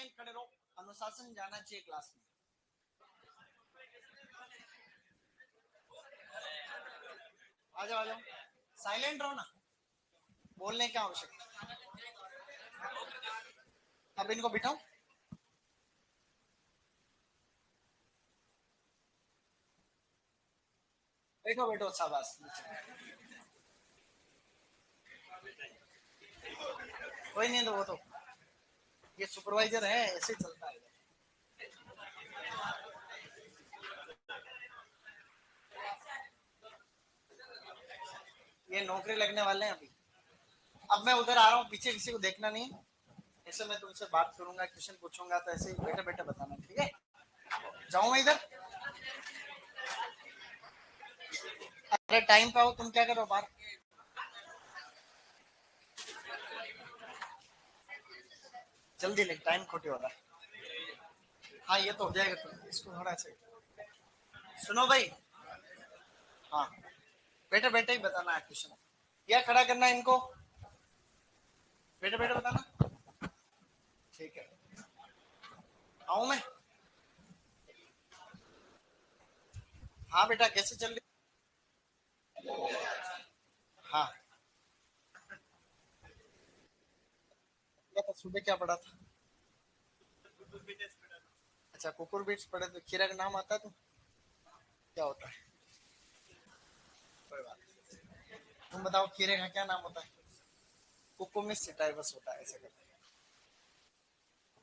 Silent खड़े रहो, अनुशासन जाना चाहिए क्लास में। आ जाओ आ जाओ, साइलेंट रहो ना, बोलने क्या आवश्यकता। अब इनको बिठाओ। बैठो बैठो, शाबाश। कोई नहीं, तो वो तो ये सुपरवाइजर है, ऐसे ही चलता है। ये नौकरी लगने वाले हैं अभी। अब मैं उधर आ रहा हूँ, पीछे किसी को देखना नहीं। ऐसे मैं तुमसे बात करूंगा, क्वेश्चन पूछूंगा, तो ऐसे ही बैठे बैठे बताना, ठीक है। जाऊँ मैं इधर? अरे टाइम पे आओ, तुम क्या करो बाहर। जल्दी ले, टाइम खोटी हो रहा है। हाँ ये तो हो जाएगा, तुम इसको थोड़ा से सुनो भाई। हाँ, बैठे बैठे ही बताना है क्वेश्चन। या खड़ा करना है इनको, बैठे बैठे बताना। ठीक है, आऊँ मैं? हाँ बेटा, कैसे चल रही? हाँ, क्या था सुबह, क्या पढ़ा था? अच्छा, कुकुर बीट्स पढ़े, तो खीरा का नाम आता है? तो क्या होता है? कोई बात नहीं। तुम बताओ, खीरे का क्या नाम होता है? कुकुमिस सिटाइवस होता है, ऐसे करते हैं।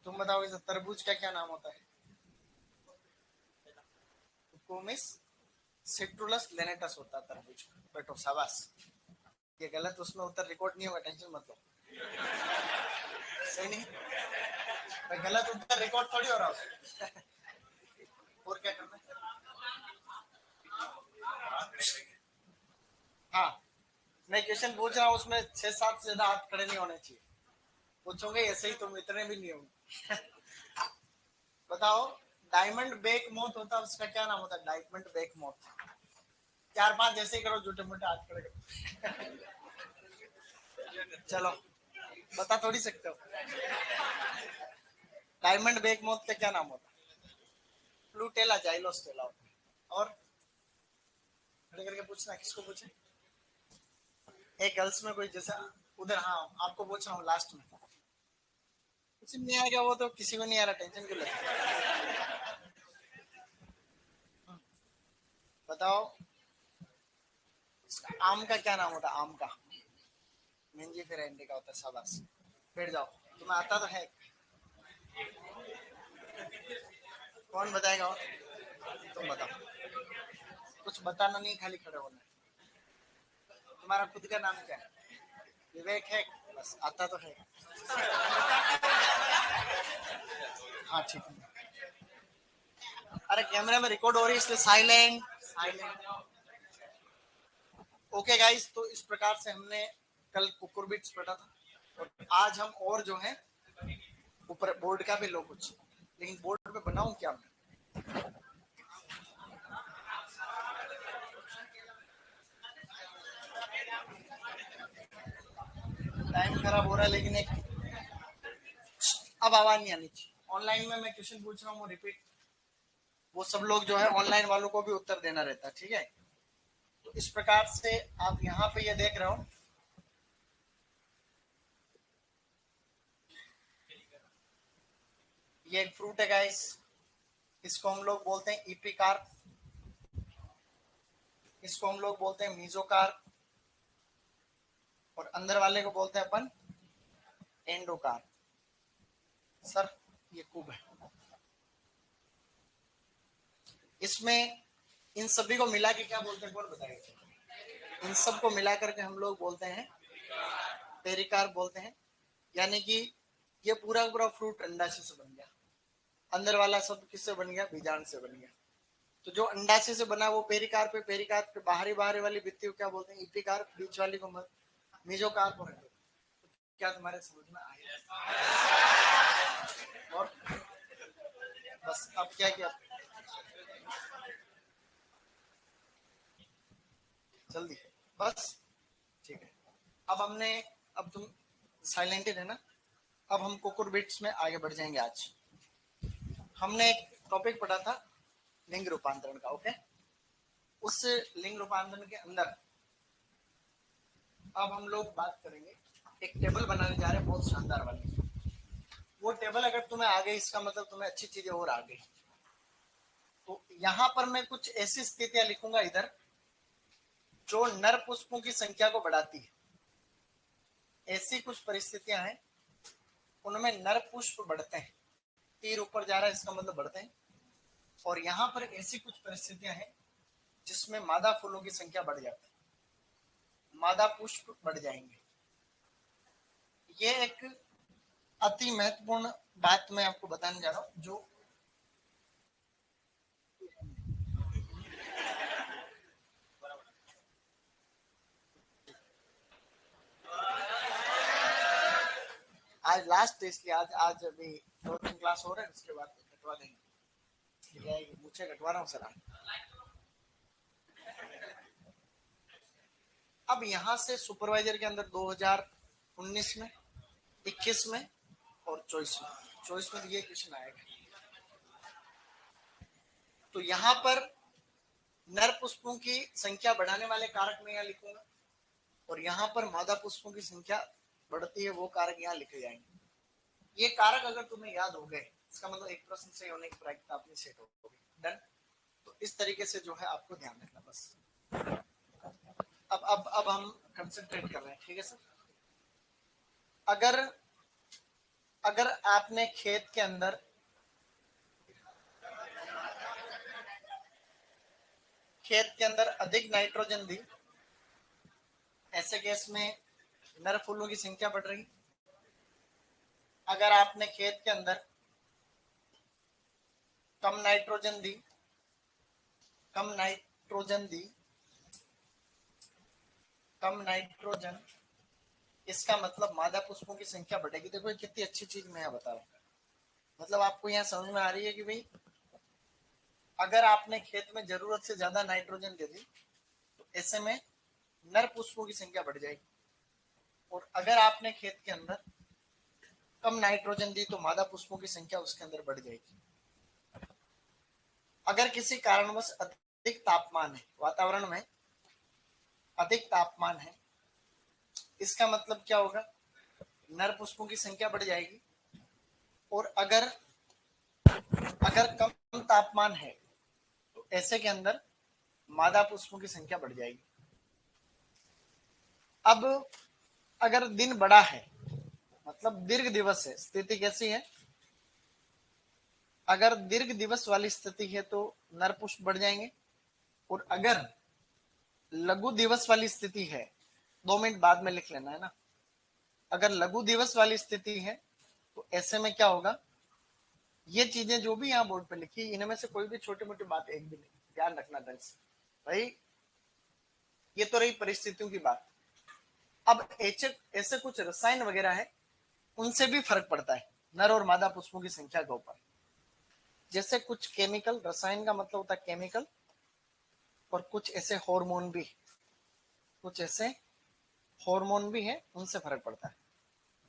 तुम बताओ, इस तरबूज का क्या नाम होता है? कुकुमिस सिट्रुलस लेनेटस होता है तरबूज। बैठो, शाबाश। ये गलत, उसमें उत्तर रिकॉर्ड नहीं होगा, टेंशन मत लो। सही नहीं? भाई गलत उत्तर रिकॉर्ड थोड़ी हो रहा है। और क्या करना है? हाँ, मैं क्वेश्चन पूछ रहा हूँ, उसमें 6-7 से ज्यादा हाथ खड़े नहीं होने चाहिए। पूछोगे ऐसे ही, तुम इतने भी नहीं होंगे। बताओ, डायमंड बेक मोथ होता है, उसका क्या नाम होता है? Diamond bake moth. 4-5 जैसे ही करो, झूठे मूठे हाथ खड़े करो। चलो, बता थोड़ी सकते हो। डायमंड बेक मोथ का क्या नाम होता है? फ्लूटेला जाइलोस्टेला होता है। और खड़े करके पूछना, किसको पूछे? एक गर्ल्स में कोई जैसा उधर। हाँ, आपको पूछ रहा हूँ लास्ट में। कुछ नहीं आएगा, वो तो किसी को नहीं आ रहा, टेंशन क्यों लेते? बताओ, आम का क्या नाम होता है? आम का मेंजी फिर इंडिका होता है, शाबाश। बैठ जाओ, तुम्हें आता तो है। कौन बताएगा? और तुम बताओ। कुछ बताना नहीं, खाली खड़े होना है। तुम्हारा खुद का नाम क्या है? विवेक है? बस, आता तो है। हाँ ठीक है। अरे कैमरे में रिकॉर्ड हो रही है, इसलिए साइलेंट साइलेंट। ओके गाइस, तो इस प्रकार से हमने कल कुकुर बिट्स पढ़ा था, और आज हम और जो है ऊपर बोर्ड का भी लो कुछ। लेकिन बोर्ड पे बनाऊं क्या मैं? टाइम खराब हो रहा है, लेकिन एक अब आवाज नहीं आनी चाहिए। ऑनलाइन में मैं क्वेश्चन पूछ रहा हूँ, वो रिपीट, वो सब लोग जो है ऑनलाइन वालों को भी उत्तर देना रहता है, ठीक है। तो इस प्रकार से आप यहाँ पे ये देख रहे हो, ये एक फ्रूट है गाइस। इसको हम लोग बोलते हैं इपिकार, इसको हम लोग बोलते हैं मीजोकार, और अंदर वाले को बोलते हैं अपन एंडोकार। सर, ये कुब है। इसमें इन सभी को मिला के क्या बोलते हैं, कौन बताएगा? इन सब को मिला करके हम लोग बोलते हैं पेरिकार बोलते हैं। यानी कि ये पूरा पूरा फ्रूट अंडाशय से बन गया। अंदर वाला सब किससे बन गया? बीजांड से बन गया। तो जो अंडाशय से बना वो पेरिकार पे, पेरिकार पे बाहरी बाहरी वाली भित्ति को क्या बोलते हैं? इपिकार, बीच वाली को मीजोकार को। क्या तुम्हारे समझ में आया? और बस, अब क्या किया? जल्दी, बस। ठीक है, अब हमने, अब तुम साइलेंट ही रहना। अब हम कुकुरबिट्स में आगे बढ़ जाएंगे। आज हमने एक टॉपिक पढ़ा था लिंग रूपांतरण का। ओके, उस लिंग रूपांतरण के अंदर अब हम लोग बात करेंगे, एक टेबल बनाने जा रहे हैं बहुत शानदार वाली। वो टेबल अगर तुम्हें आ गई, इसका मतलब तुम्हें अच्छी चीजें और आ गई। तो यहां पर मैं कुछ ऐसी स्थितियां लिखूंगा इधर जो नर पुष्पों की संख्या को बढ़ाती है। ऐसी कुछ परिस्थितियां हैं उनमें नर पुष्प बढ़ते हैं, तीर ऊपर जा रहा है इसका मतलब बढ़ते हैं। और यहाँ पर ऐसी कुछ परिस्थितियां हैं जिसमें मादा फूलों की संख्या बढ़ जाती है, मादा पुष्प बढ़ जाएंगे। ये एक अति महत्वपूर्ण बात मैं आपको बताने जा रहा हूं। जो आज लास्ट टेस्ट की, आज आज अभी 2-3 क्लास हो रहे हैं, उसके बाद कटवा देंगे। मुझे कटवा रहा हूँ सर। अब यहाँ से सुपरवाइजर के अंदर 2019 में, 21 में और 24 में ये क्वेश्चन आएगा। तो यहाँ पर नर पुष्पों की संख्या बढ़ाने वाले कारक मैं यहाँ लिखूंगा और यहाँ पर मादा पुष्पों की संख्या बढ़ती है वो कारक यहाँ लिखे जाएंगे। ये कारक अगर तुम्हें याद हो गए, इसका मतलब एक प्रश्न से होने की प्रायिकता अपनी सेट होगी। डन। तो इस तरीके से जो है आपको ध्यान रखना बस। अब हम कंसंट्रेट कर रहे हैं, ठीक है सर। अगर अगर आपने खेत के अंदर अधिक नाइट्रोजन दी, ऐसे केस में नर फूलों की संख्या बढ़ रही। अगर आपने खेत के अंदर कम नाइट्रोजन दी, कम नाइट्रोजन, इसका मतलब मादा पुष्पों की संख्या बढ़ेगी। देखो कितनी अच्छी चीज मैं यहाँ बता रहा हूँ। मतलब आपको यहाँ समझ में आ रही है कि भाई अगर आपने खेत में जरूरत से ज्यादा नाइट्रोजन दे दी तो ऐसे में नर पुष्पों की संख्या बढ़ जाएगी। और अगर आपने खेत के अंदर कम नाइट्रोजन दी तो मादा पुष्पों की संख्या उसके अंदर बढ़ जाएगी। अगर किसी कारणवश अधिक तापमान है, वातावरण में अधिक तापमान है, इसका मतलब क्या होगा, नर पुष्पों की संख्या बढ़ जाएगी। और अगर कम तापमान है तो ऐसे के अंदर मादा पुष्पों की संख्या बढ़ जाएगी। अब अगर दिन बड़ा है, मतलब दीर्घ दिवस है, स्थिति कैसी है, अगर दीर्घ दिवस वाली स्थिति है तो नर पुष्प बढ़ जाएंगे। और अगर लघु दिवस वाली स्थिति है, 2 मिनट बाद में लिख लेना है ना, अगर लघु दिवस वाली स्थिति है तो ऐसे में क्या होगा, ये चीजें जो भी यहाँ बोर्ड पे लिखी इनमें से कोई भी छोटी मोटी बात एक भी नहीं, ध्यान रखना ढंग से भाई। ये तो रही परिस्थितियों की बात। अब ऐसे कुछ रसायन वगैरह है, उनसे भी फर्क पड़ता है नर और मादा पुष्पों की संख्या के ऊपर। जैसे कुछ केमिकल, रसायन का मतलब होता है केमिकल, और कुछ ऐसे हार्मोन भी है, उनसे फर्क पड़ता है।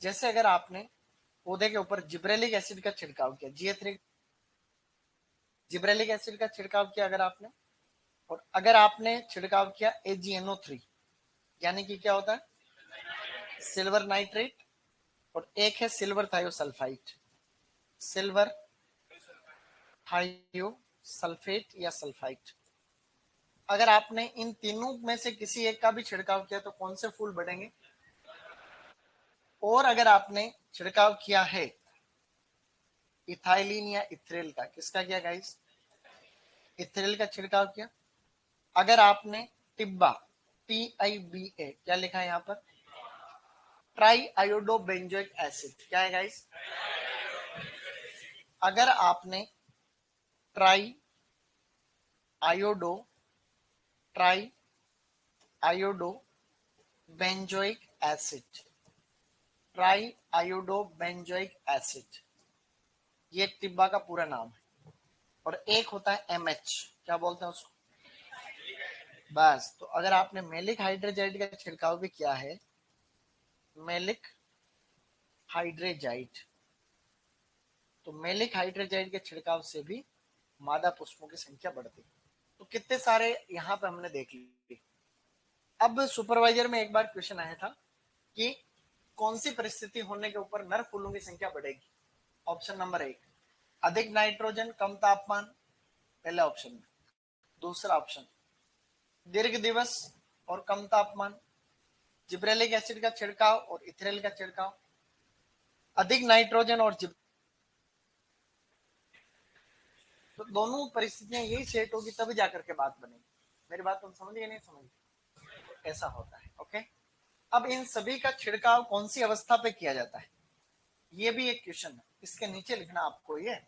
जैसे अगर आपने पौधे के ऊपर जिब्रेलिक एसिड का छिड़काव किया, GA3 जिब्रेलिक एसिड का छिड़काव किया अगर आपने, और अगर आपने छिड़काव किया AgNO3, यानी कि क्या होता है, सिल्वर नाइट्रेट, और एक है सिल्वर थायोसल्फाइड, सिल्वर थायोसल्फेट या सल्फाइड। अगर आपने इन तीनों में से किसी एक का भी छिड़काव किया तो कौन से फूल बढ़ेंगे। और अगर आपने छिड़काव किया है इथाइलिन या इथ्रेल का, किसका किया गाइस, इथ्रेल का छिड़काव किया। अगर आपने टिब्बा, TIBA, क्या लिखा है यहाँ पर, ट्राई आयोडो बेंजोइक एसिड, क्या है गाइस, अगर आपने try iodo benzoic acid, try iodo benzoic acid, ये टिब्बा का पूरा नाम है। और एक होता है MH, क्या बोलते हैं उसको, बस। तो अगर आपने मेलिक हाइड्रोजाइड का छिड़काव भी किया है, मेलिक हाइड्रेजाइड। तो मेलिक हाइड्रेजाइड के छिड़काव से भी मादा पुष्पों की संख्या बढ़ती। तो कितने सारे यहाँ पे हमने देख लिए। अब सुपरवाइजर में एक बार क्वेश्चन आया था कि कौन सी परिस्थिति होने के ऊपर नर फूलों की संख्या बढ़ेगी। ऑप्शन नंबर 1 अधिक नाइट्रोजन कम तापमान, पहले ऑप्शन में। दूसरा ऑप्शन दीर्घ दिवस और कम तापमान, जिब्रेलिक एसिड का छिड़काव और इथेनॉल का छिड़काव, अधिक नाइट्रोजन और तो दोनों परिस्थितियां यही सेट होगी तभी जाकर के बात बनेगी। मेरी बात तुम समझिए नहीं समझिए, ऐसा होता है। ओके, अब इन सभी का छिड़काव कौन सी अवस्था पे किया जाता है, ये भी एक क्वेश्चन है। इसके नीचे लिखना आपको ये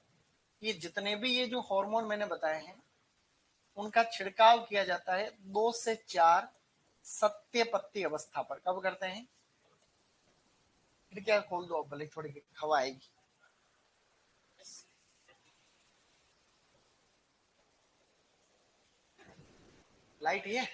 जितने भी ये जो हार्मोन मैंने बताए हैं उनका छिड़काव किया जाता है 2 से 4 सत्य पत्ती अवस्था पर। कब करते हैं? खिड़कियां खोल दो, भले थोड़ी हवा आएगी। लाइट ये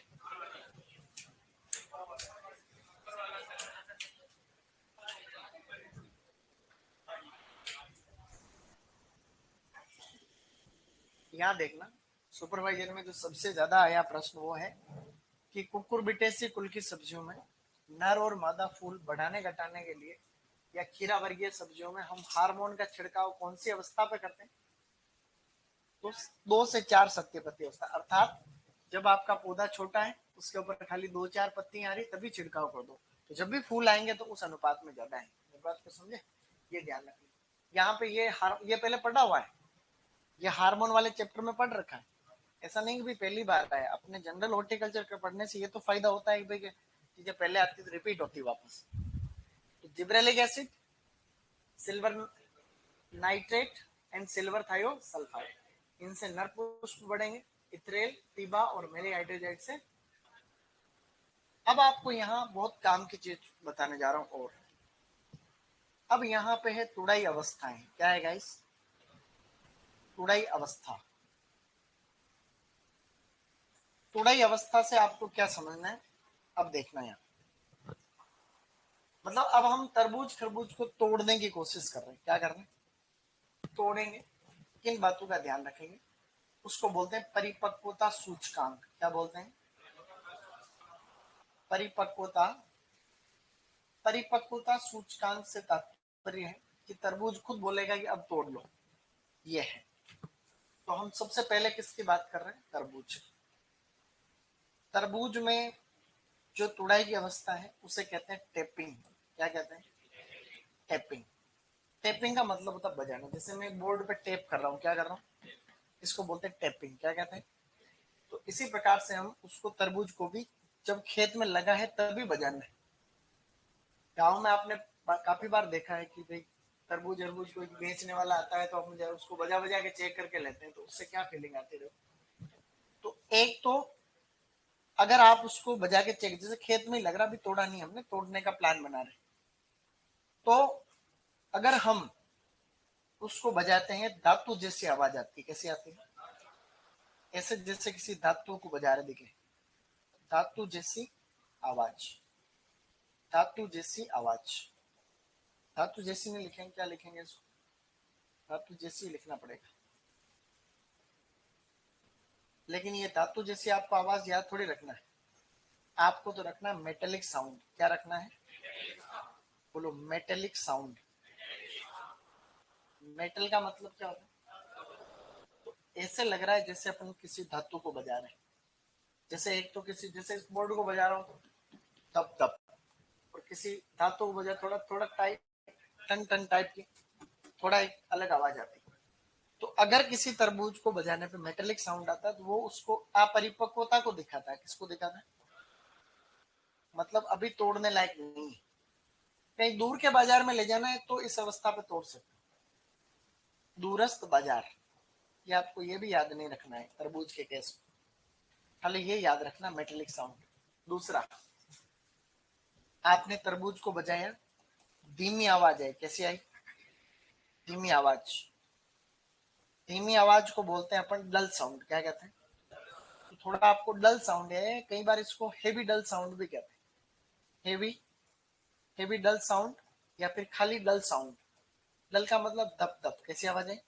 यहाँ देखना, सुपरवाइजर में जो सबसे ज्यादा आया प्रश्न वो है कि कुकुरबिटेसी कुल की सब्जियों में नर और मादा फूल बढ़ाने घटाने के लिए या खीरा वर्गीय सब्जियों में हम हार्मोन का छिड़काव कौन सी अवस्था पे करते हैं? तो 2 से 4 सत्य पत्ती अवस्था, अर्थात जब आपका पौधा छोटा है उसके ऊपर खाली 2-4 पत्तियां आ रही तभी छिड़काव कर दो। तो जब भी फूल आएंगे तो उस अनुपात में ज्यादा है। बात को समझे, ये ध्यान रखिए। यहाँ पे ये पहले पढ़ा हुआ है, ये हार्मोन वाले चैप्टर में पढ़ रखा है। ऐसा नहीं कि भाई पहली बार आया, अपने जनरल हॉर्टिकल्चर के पढ़ने से ये तो फायदा होता है कि भाई चीजें पहले आती तो रिपीट होती वापस। तो gibberellic acid, silver nitrate and silver thiosulphide, इनसे नर पुष्प बढ़ेंगे। इथ्रेल, टीबा और मेली हाइड्रोजाइड से। अब आपको यहाँ बहुत काम की चीज बताने जा रहा हूँ। और अब यहाँ पे है तुड़ाई अवस्थाएं। क्या है गाइस? तुड़ाई अवस्था। तुड़ाई अवस्था से आपको क्या समझना है, अब देखना यहाँ। मतलब अब हम तरबूज खरबूज को तोड़ने की कोशिश कर रहे हैं। क्या कर रहे हैं? तोड़ेंगे। किन बातों का ध्यान रखेंगे? उसको बोलते हैं परिपक्वता सूचकांक। क्या बोलते हैं? परिपक्वता। परिपक्वता सूचकांक से तात्पर्य है कि तरबूज खुद बोलेगा कि अब तोड़ लो, ये है। तो हम सबसे पहले किसकी बात कर रहे हैं? तरबूज। तरबूज में जो तुड़ाई की अवस्था है उसे कहते हैं टेपिंग। क्या कहते हैं? टेपिंग। टेपिंग का मतलब होता है बजाना। जैसे मैं बोर्ड पे टेप कर रहा हूँ, क्या कर रहा हूँ, इसको बोलते हैं टेपिंग। क्या कहते हैं? तो इसी प्रकार से हम उसको तरबूज को भी जब खेत में लगा है तभी बजाना है। गाँव में आपने काफी बार देखा है कि भाई तरबूज अरबूज कोई बेचने वाला आता है तो हम उसको बजा बजा के चेक करके लेते हैं, तो उससे क्या फीलिंग आती है? तो एक तो अगर आप उसको बजा के चेक, जैसे खेत में लग रहा, भी तोड़ा नहीं हमने, तोड़ने का प्लान बना रहे, तो अगर हम उसको बजाते हैं धातु जैसी आवाज आती है। कैसी आती है? ऐसे जैसे किसी धातु को बजा रहे दिखे, धातु जैसी आवाज। धातु जैसी आवाज। धातु जैसी नहीं लिखेंगे, क्या लिखेंगे इसको? धातु जैसी लिखना पड़ेगा। लेकिन ये धातु जैसी आपको आवाज याद थोड़ी रखना है, आपको तो रखना है मेटेलिक साउंड। क्या रखना है? बोलो, मेटेलिक साउंड। मेटल का मतलब क्या होता है? तो ऐसे लग रहा है जैसे अपन किसी धातु को बजा रहे हैं। जैसे एक तो किसी, जैसे इस बोर्ड को बजा रहा हूँ तब तब, और किसी धातु को बजा थोड़ा थोड़ा टाइप, टन टन टाइप की थोड़ा एक अलग आवाज आती है। तो अगर किसी तरबूज को बजाने पे मेटेलिक साउंड आता है तो वो उसको अपरिपक्वता को दिखाता है। किसको दिखाता है? मतलब अभी तोड़ने लायक नहीं है। कहीं दूर के बाजार में ले जाना है तो इस अवस्था पे तोड़ सकते। दूरस्थ बाजार, ये आपको ये भी याद नहीं रखना है तरबूज के केस में, खाली ये याद रखना मेटेलिक साउंड। दूसरा, आपने तरबूज को बजाया, धीमी आवाज है। कैसी आई? धीमी आवाज। धीमी आवाज को बोलते हैं अपन डल साउंड। क्या कहते हैं? तो थोड़ा आपको डल साउंड है, कई बार इसको हेवी डल साउंड भी कहते हैं। हेवी, हेवी डल साउंड या फिर खाली डल साउंड। डल का मतलब दब दब, कैसी आवाज है?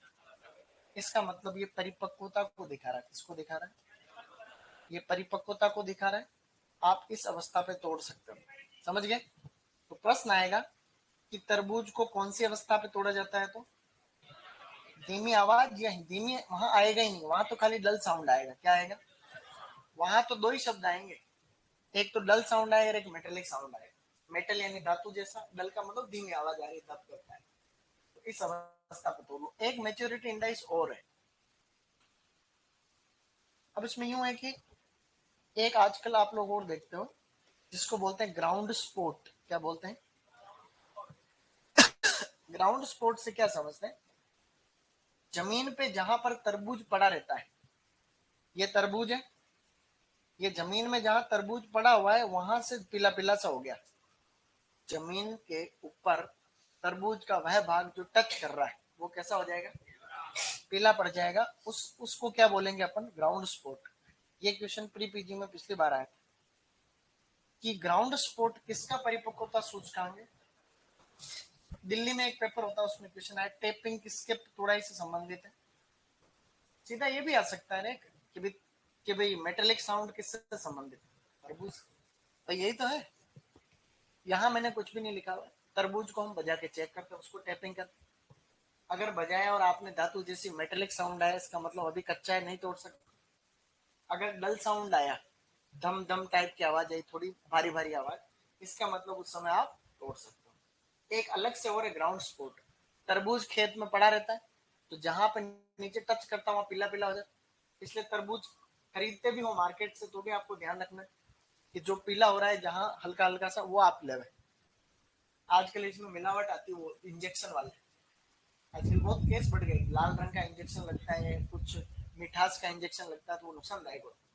इसका मतलब ये परिपक्वता को दिखा रहा है। किसको दिखा रहा है? ये परिपक्वता को दिखा रहा है। आप इस अवस्था पे तोड़ सकते हो। समझ गए? तो प्रश्न आएगा कि तरबूज को कौन सी अवस्था पे तोड़ा जाता है? तो धीमी आवाज या धीमी, वहां आएगा ही नहीं, वहां तो खाली डल साउंड आएगा। क्या आएगा? वहां तो दो ही शब्द आएंगे, एक तो डल साउंड आएगा, एक मेटेलिक साउंड आएगा। मेटल यानी धातु जैसा, डल का मतलब धीमी आवाज आ रही है, दब करता है। तो इस अवस्था पे तोड़ो। एक मेच्योरिटी इंडेक्स और है। अब इसमें यूं है कि एक आजकल आप लोग और देखते हो जिसको बोलते हैं ग्राउंड स्पोर्ट। क्या बोलते हैं? ग्राउंड स्पोर्ट से क्या समझते हैं? जमीन पे जहां पर तरबूज पड़ा रहता है, ये तरबूज है, ये जमीन में जहां तरबूज पड़ा हुआ है वहां से पीला पीला सा हो गया। जमीन के ऊपर तरबूज का वह भाग जो टच कर रहा है वो कैसा हो जाएगा? पीला पड़ जाएगा। उसको क्या बोलेंगे अपन? Ground sport. ये क्वेश्चन प्री पीजी में पिछली बार आया था कि ग्राउंड स्पोर्ट किसका परिपक्वता सूचकांक है। दिल्ली में एक पेपर होता है, उसमें क्वेश्चन आया टेपिंग किसके चौड़ाई से संबंधित है। सीधा ये भी आ सकता है कि भाई मेटेलिक साउंड किससे संबंधित है? तरबूज। तो यही तो है। यहाँ मैंने कुछ भी नहीं लिखा हुआ। तरबूज को हम बजा के चेक करते हैं, उसको टैपिंग करते। अगर बजाया और आपने धातु जैसी मेटेलिक साउंड आया, इसका मतलब अभी कच्चा है, नहीं तोड़ सकते। अगर डल साउंड आया, धम धम टाइप की आवाज आई, थोड़ी भारी भारी आवाज, इसका मतलब उस समय आप तोड़ सकते हो। एक अलग से और है ग्राउंड स्पोर्ट। तरबूज खेत में पड़ा रहता है, तो जहां पर नीचे टच करता वहां पीला पीला हो जाता है। इसलिए तरबूज खरीदते भी हो मार्केट से तो भी आपको ध्यान रखना है कि जो पीला हो रहा है जहां हल्का हल्का सा, वो आप लेवे। आजकल इसमें मिलावट आती है, वो इंजेक्शन वाले। आजकल बहुत केस बढ़ गए, लाल रंग का इंजेक्शन लगता है, कुछ मिठास का इंजेक्शन लगता है, तो वो नुकसानदायक होता है।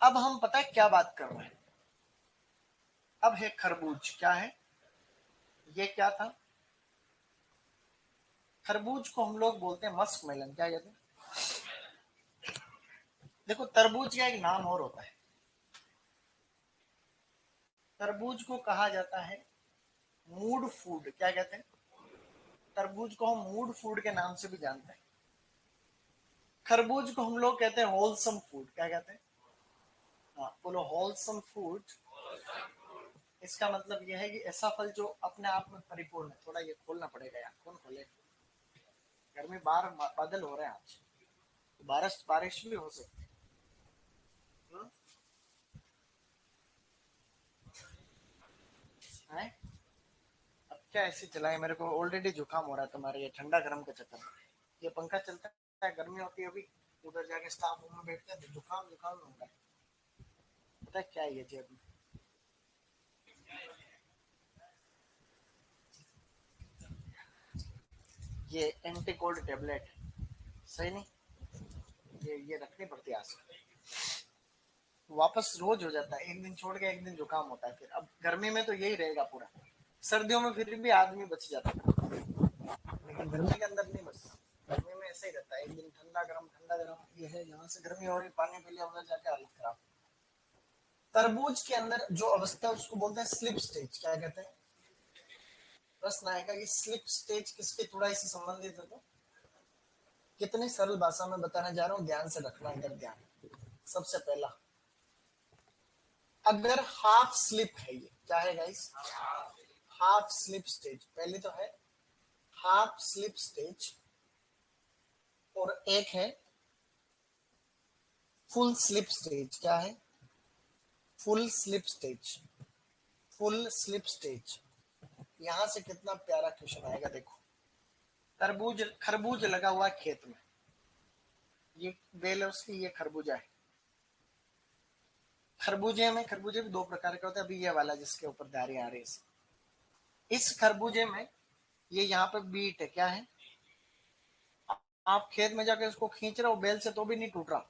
अब हम पता है क्या बात कर रहे हैं? अब है खरबूज। क्या है ये? क्या था? खरबूज को हम लोग बोलते हैं मस्क मेलन। क्या कहते हैं? देखो, तरबूज का एक नाम और होता है। तरबूज को कहा जाता है मूड फूड। क्या कहते हैं? तरबूज को हम मूड फूड के नाम से भी जानते हैं। खरबूज को हम लोग कहते हैं होलसम फूड। क्या कहते हैं? हाँ बोलो, होलसम फूड। इसका मतलब यह है कि ऐसा फल जो अपने आप में परिपूर्ण है। थोड़ा ये खोलना पड़ेगा यार, कौन खोले? घर में बाहर बादल हो रहे हैं आज, तो बारिश बारिश भी हो सकती है। है? अब क्या ऐसे चलाए? मेरे को ऑलरेडी जुकाम हो रहा है तुम्हारे ये ठंडा गर्म के चक्कर में। ये पंखा चलता है, गर्मी होती है अभी, उधर जाके स्टाफ रूम में बैठते हैं तो जुकाम जुकाम हो रहा है। पता है क्या है ये जेब में? ये एंटी कोल्ड टेबलेट। सही नहीं? ये रखनी पड़ती है आज। वापस रोज हो जाता है, एक दिन छोड़ के एक दिन जुकाम होता है। फिर अब गर्मी में तो यही रहेगा पूरा। सर्दियों में फिर भी आदमी बच जाता है, लेकिन गर्मी के अंदर नहीं बचता। गर्मी में ऐसे ही रहता है, एक दिन ठंडा गर्म ठंडा गर्म। ये है, यहाँ से गर्मी हो रही, पानी पी लिया, उधर जाके हालत खराब। तरबूज के अंदर जो अवस्था है उसको बोलते हैं स्लिप स्टेज। क्या कहते हैं? प्रश्न आएगा कि स्लिप स्टेज किसके चौड़ाई से संबंधित है? तो कितनी सरल भाषा में बताने जा रहा हूँ, ध्यान से रखना इधर ध्यान। सबसे पहला, अगर हाफ स्लिप है, ये क्या है गाइस? हाफ स्लिप स्टेज पहले तो है, हाफ स्लिप स्टेज। और एक है फुल स्लिप स्टेज। क्या है? Full slip stage. Full slip stage. यहां से कितना प्यारा क्वेश्चन आएगा, देखो। तरबूज खरबूज लगा हुआ है खेत में, ये बेल है उसकी, ये खरबूजा है। खरबूजे भी दो प्रकार के होते हैं। अभी ये वाला जिसके ऊपर धारियां आ रही है, इस खरबूजे में ये यहाँ पे बीट है। क्या है? आप खेत में जाके इसको खींच रहे हो बेल से तो भी नहीं टूट रहा,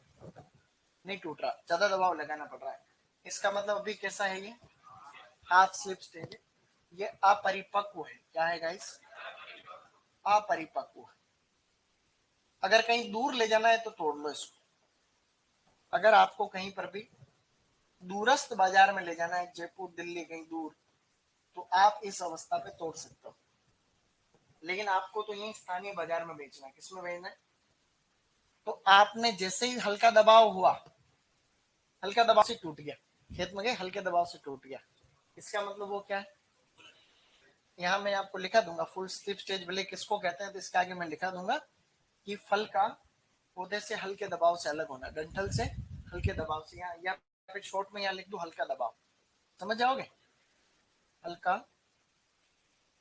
नहीं टूट रहा, ज्यादा दबाव लगाना पड़ रहा है। इसका मतलब अभी कैसा है ये? हाफ स्लिप स्टेज है। ये अपरिपक्व है। क्या है गाइस? अपरिपक्व है। अगर कहीं दूर ले जाना है तो तोड़ लो इसको। अगर आपको कहीं पर भी दूरस्थ बाजार में ले जाना है, जयपुर दिल्ली कहीं दूर, तो आप इस अवस्था पे तोड़ सकते हो, लेकिन आपको तो यही स्थानीय बाजार में बेचना है। किसमें बेचना है? तो आपने जैसे ही हल्का दबाव हुआ, हल्का दबाव से टूट गया, खेत में गए हल्के दबाव से टूट गया, इसका मतलब वो क्या है? यहाँ मैं आपको लिखा दूंगा फुल स्लिप स्टेज भले किसको कहते हैं, तो इसके आगे मैं लिखा दूंगा कि फल का पौधे से हल्के दबाव से अलग होना, डंठल से हल्के दबाव से, यहाँ या फिर शॉर्ट में यहाँ लिख दू हल्का दबाव, समझ जाओगे? हल्का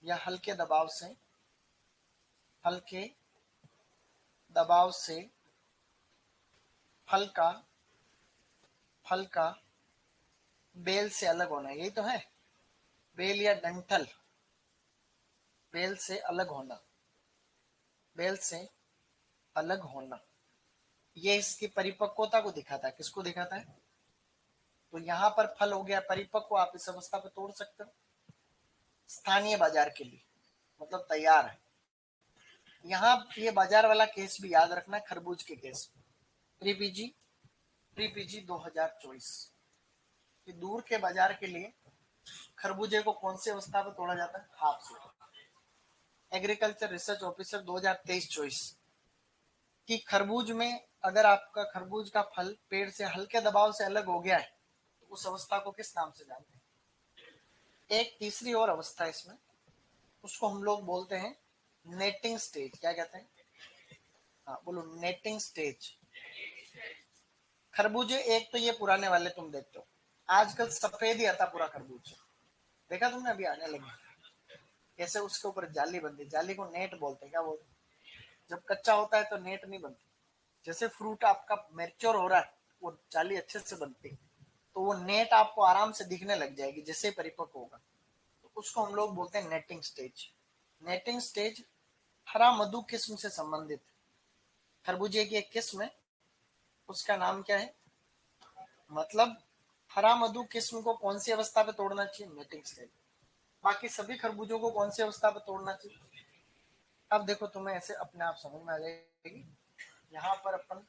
या हल्के दबाव से, हल्के दबाव से फल का बेल से अलग होना, यही तो है। बेल या डंठल, बेल से अलग होना, बेल से अलग होना, ये इसकी परिपक्वता को दिखाता है। किसको दिखाता है? तो यहाँ पर फल हो गया परिपक्व, आप इस अवस्था पे तोड़ सकते हो स्थानीय बाजार के लिए, मतलब तैयार है। यहाँ ये बाजार वाला केस भी याद रखना, खरबूज के केस प्री पीजी 2024 कि दूर के बाजार के लिए खरबूजे को कौन सी अवस्था पे तोड़ा जाता है? हाफ से। एग्रीकल्चर रिसर्च ऑफिसर 2023-24 कि खरबूज में अगर आपका खरबूज का फल पेड़ से हल्के दबाव से अलग हो गया है तो उस अवस्था को किस नाम से जानते हैं? एक तीसरी और अवस्था इसमें, उसको हम लोग बोलते हैं नेटिंग स्टेज। क्या कहते हैं? हाँ बोलो, नेटिंग स्टेज। खरबूजे एक तो ये पुराने वाले तुम देखते हो, आजकल सफेद ही आता पूरा खरबूज, देखा तुमने? अभी आने लगे कैसे उसके ऊपर जाली बनती, जाली को नेट बोलते हैं। क्या बोलते हैं? जब कच्चा होता है तो नेट नहीं बनती, जैसे फ्रूट आपका मैच्योर हो रहा है वो जाली अच्छे से बनती, तो वो नेट आपको आराम से दिखने लग जाएगी जैसे परिपक्व होगा, तो उसको हम लोग बोलते हैं नेटिंग स्टेज। नेटिंग स्टेज हरा मधु किस्म से संबंधित खरबूजे की एक किस्म है, उसका नाम क्या है? मतलब हरा मधु किस्म को कौन सी अवस्था पे तोड़ना चाहिए? Netting stage. बाकी सभी खरबूजों को कौन सी अवस्था पे तोड़ना चाहिए? अब देखो तुम्हें ऐसे अपने आप समझ में आ जाएगी। यहाँ पर अपन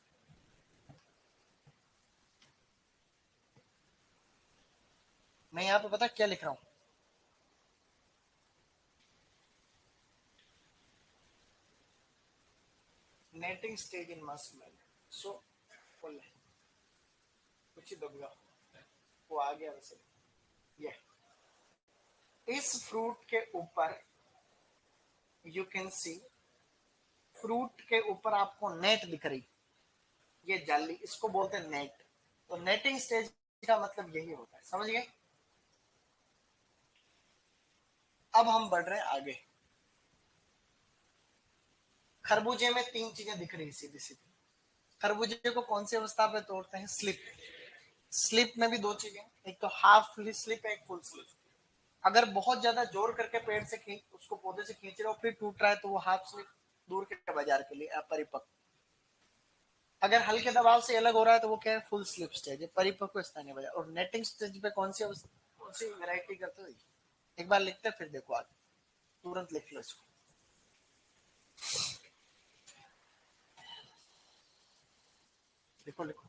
मैं यहाँ पे पता क्या लिख रहा हूँ? नेटिंग स्टेज इन मस्कमेलन। सो बोल कुछ ही दबगा वो आ गया वैसे। ये इस फ्रूट के ऊपर यू कैन सी, फ्रूट के ऊपर आपको नेट दिख रही, ये जाली, इसको बोलते हैं नेट। तो नेटिंग स्टेज का मतलब यही होता है, समझ गए? अब हम बढ़ रहे हैं आगे। खरबूजे में तीन चीजें दिख रही सीधी सीधी। खरबूजे को कौन सी अवस्था पे तोड़ते हैं? स्लिप। स्लिप में भी दो चीजें, एक तो हाफ स्लिप है, एक फुल स्लिप। अगर बहुत ज्यादा जोर करके पेड़ से खींच उसको पौधे से खींच रहे हो फिर टूट रहा है तो वो हाफ स्लिप दूर के बाजार के लिए अपरिपक्व। अगर हल्के दबाव से अलग हो रहा है तो वो क्या है? फुल स्लिप स्टेज है, परिपक्व स्थानीय बाजार। और नेटिंग स्टेज पे कौन सी वैरायटी करते हो? एक बार लिखते फिर देखो आगे, तुरंत लिख लो इसको। लिखो लिखो।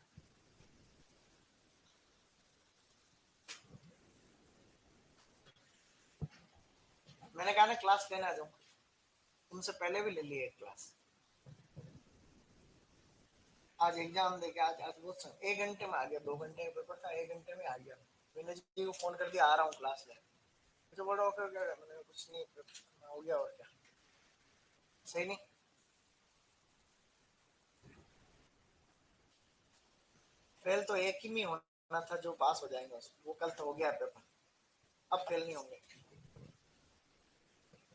मैंने कहा ना क्लास लेने आ जाऊँ, तुमसे पहले भी ले लिया एक क्लास। आज एग्जाम देके आज वो 1 घंटे में आ गया, 2 घंटे का पेपर था, 1 घंटे में आ गया। मैंने जी को फोन कर दिया आ रहा हूँ क्लास ले, मुझे बोल रहा हो क्या? मैंने कुछ नहीं, हो गया और क्या, सही नहीं? फेल तो एक ही नहीं होना था जो पास हो जाएंगे, वो कल तो हो गया पेपर, अब फेल नहीं होंगे।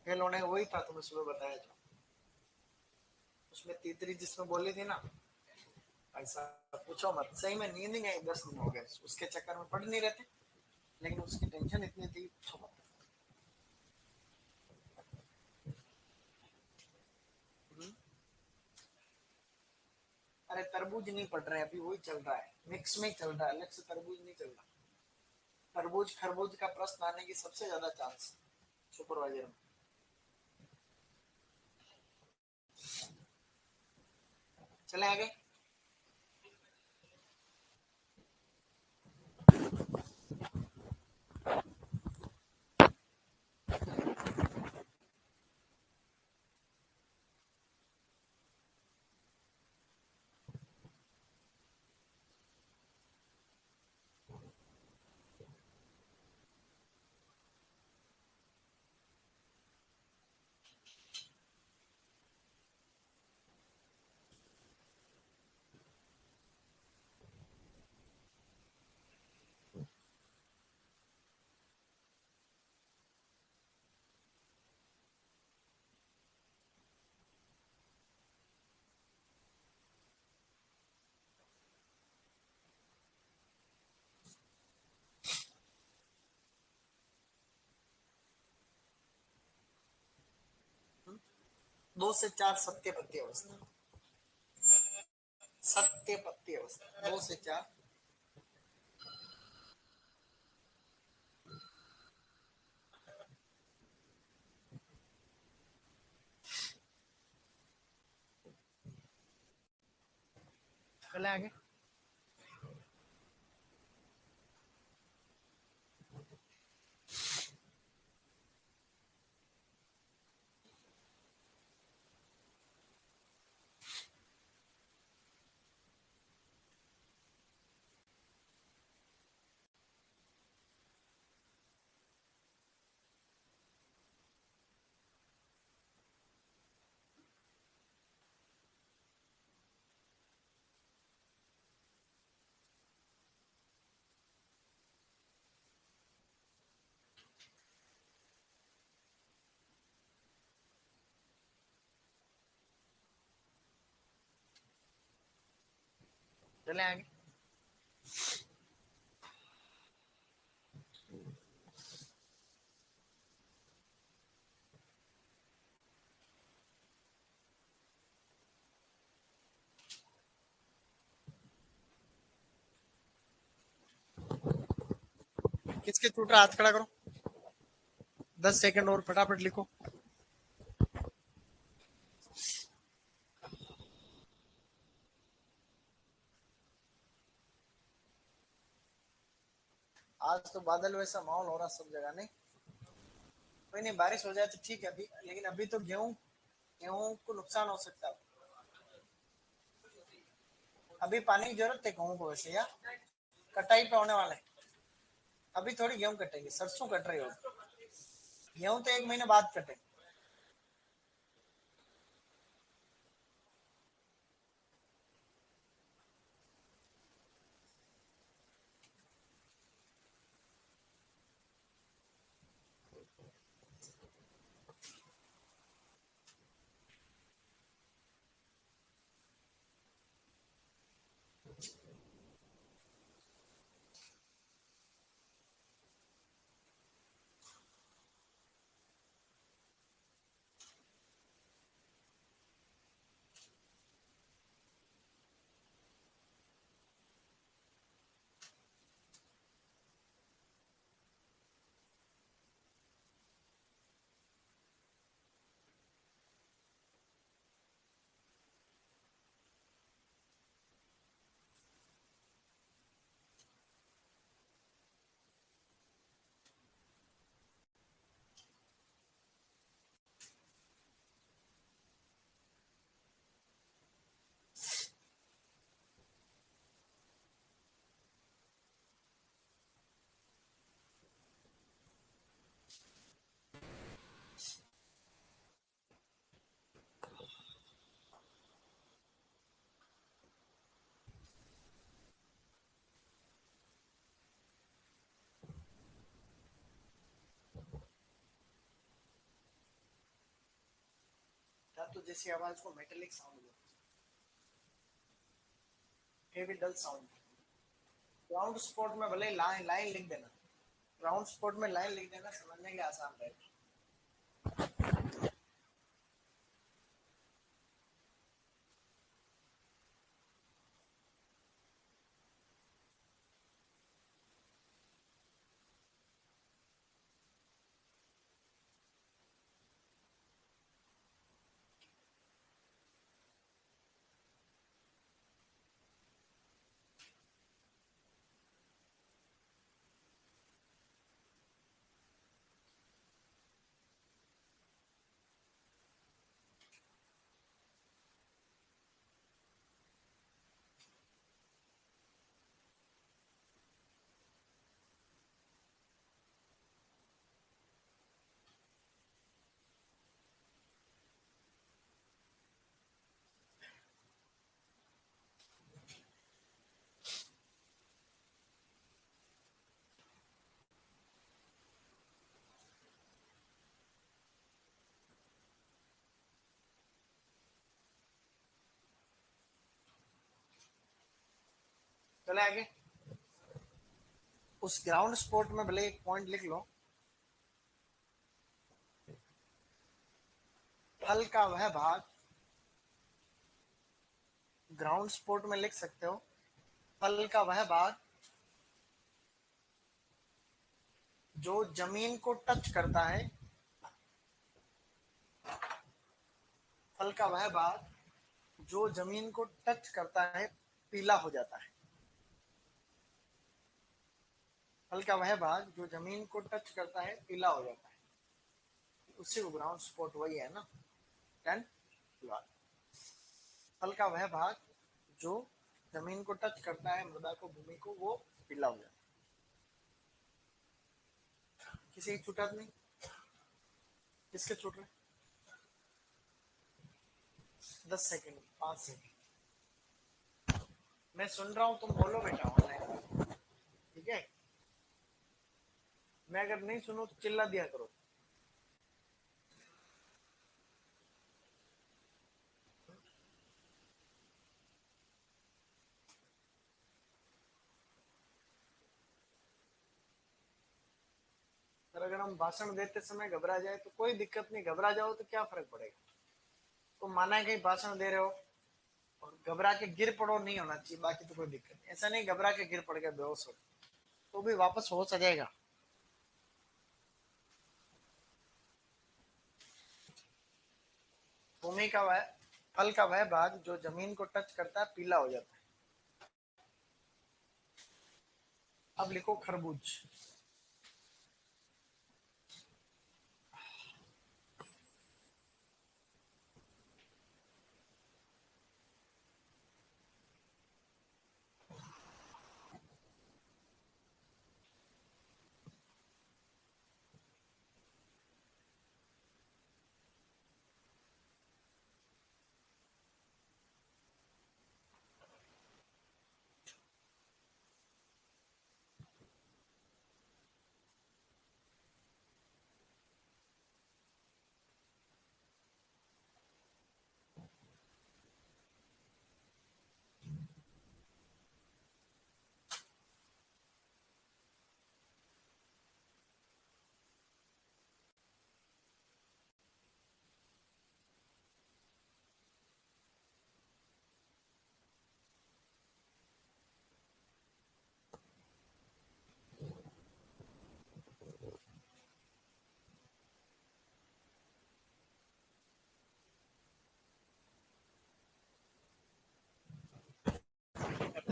फेल होने वही था तुम्हें सुबह बताया जो, उसमें तीसरी जिसमें बोली थी ना, ऐसा पूछो मत, सही में नींद नहीं आई, 10 दिन हो गए उसके चक्कर में, पढ़ नहीं रहते, लेकिन उसकी टेंशन इतनी थी पूछो मत। अरे तरबूज नहीं पढ़ रहे अभी, वही चल रहा है, मिक्स में चल रहा है, अलग से तरबूज नहीं चल रहा। तरबूज खरबूज का प्रश्न आने की सबसे ज्यादा चांस सुपरवाइजर में। चले आगे। 2 से 4 सत्यपत्य अवस्था, सत्यपत्य अवस्था 2 से 4। चले आगे। चले आगे। किसके छूट रहा हाथ खड़ा करो। 10 सेकंड और फटाफट लिखो। आज तो बादल वैसा माहौल हो रहा सब जगह, नहीं कोई नहीं, बारिश हो जाए तो ठीक है अभी, लेकिन अभी तो गेहूं गेहूं को नुकसान हो सकता है। अभी पानी की जरूरत है गेहूं को वैसे, या कटाई पे होने वाले। अभी थोड़ी गेहूं कटेगी, सरसों कट रही होगी। गेहूं तो 1 महीने बाद कटे। तो जैसी आवाज को मेटेलिक साउंड बोलते हैं, हेवी डल साउंड। ग्राउंड स्पॉट में भले लाइन लाइन लिख देना, ग्राउंड स्पॉट में लाइन लिख देना, समझने के आसान रहेगा। चले आगे। उस ग्राउंड स्पॉट में भले एक पॉइंट लिख लो, फल का वह भाग, ग्राउंड स्पोर्ट में लिख सकते हो, फल का वह भाग जो जमीन को टच करता है, फल का वह भाग जो जमीन को टच करता है पीला हो जाता है। फल का वह भाग जो जमीन को टच करता है पीला हो जाता है, उसी को ग्राउंड स्पॉट वही है ना, डन। फल का वह भाग जो जमीन को टच करता है, मृदा को, भूमि को, वो पीला हो जाता है। किसी की छूटा नहीं? किसके छूट रहे? 10 सेकंड, 5 सेकंड, मैं सुन रहा हूं, तुम बोलो बेटा ऑनलाइन, ठीक है? मैं अगर नहीं सुनूं तो चिल्ला दिया करो। अगर हम भाषण देते समय घबरा जाए तो कोई दिक्कत नहीं, घबरा जाओ तो क्या फर्क पड़ेगा? तो माना है कहीं भाषण दे रहे हो और घबरा के गिर पड़ो, नहीं होना चाहिए, बाकी तो कोई दिक्कत नहीं। ऐसा नहीं घबरा के गिर पड़ गया बेहोश हो तो भी वापस हो जाएगा। भूमि का वह, फल का वह भाग जो जमीन को टच करता है पीला हो जाता है। अब लिखो खरबूज।